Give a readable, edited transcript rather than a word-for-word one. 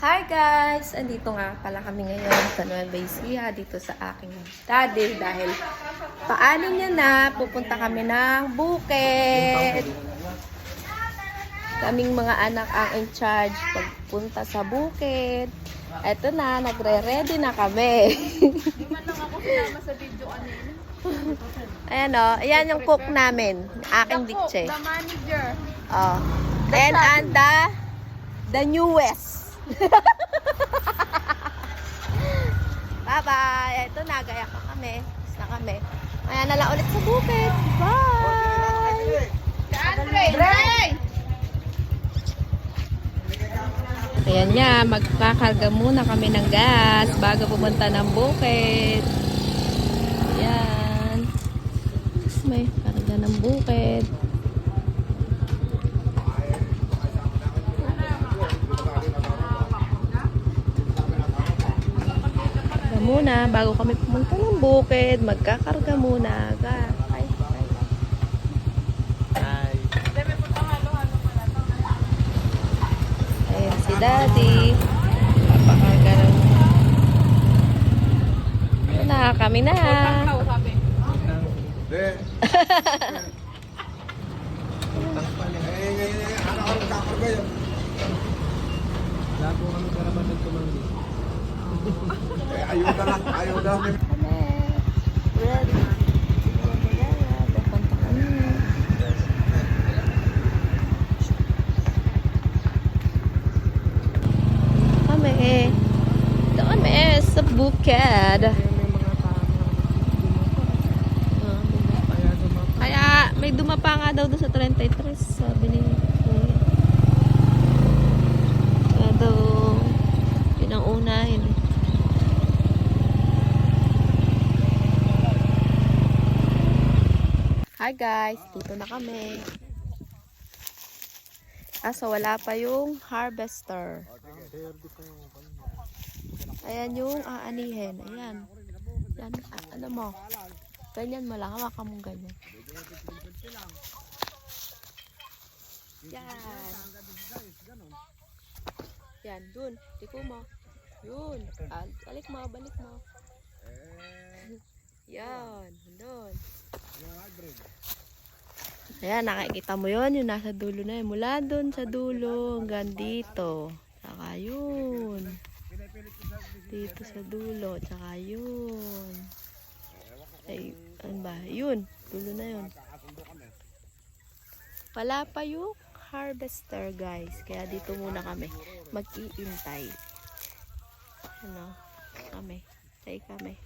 Hi guys! Andito nga pala kami ngayon sa Nueva Ecija dito sa aking daddy dahil paanin niya na pupunta kami ng bukid. Kaming mga anak ang in charge pagpunta sa bukid. Eto na, nagre-ready na kami. Di man lang ako sinama sa video kanina. Ayan o, ayan yung cook namin, aking The cook, dikche. the manager. Oh. And the newest. Bye-bye! Ito na, gaya ka kami. Tapos na kami. Ayan na lang ulit sa bukid. Bye! Andre! Ayan niya, magkakarga muna kami ng gas bago pumunta ng bukid. Ayan. Tapos may karga ng bukid. Muna bago kami pumunta ng bukid, magkakarga muna. Ay. Ayan si Daddy. Papakarga lang. Ito na, kami na. Ayuda lang, ayuda. Kami. Ready. Papunta kami. Kami sa bukid. Kaya may dumapa nga daw doon sa 33, sabi ni Kuya. Kaya daw yun ang unahin. Hi guys, dito na kami. So wala pa yung harvester. Ayan yung aanihin. Ayan. Yan, ano mo? Ganyan mo lang. Hawakan mong ganyan. Yan. Yan, dun. Tiko mo. Yun. Balik mo, balik mo. Yan. Dun. Ayan, nakikita mo yun. Yung nasa dulo na yun. Mula dun sa dulo hanggang dito. Saka yun. Dito sa dulo. Saka yun. Ay, ano ba? Yun. Dulo na yun. Wala pa yung harvester, guys. Kaya dito muna kami. Mag-iintay. Ano? Kami. Tay kami.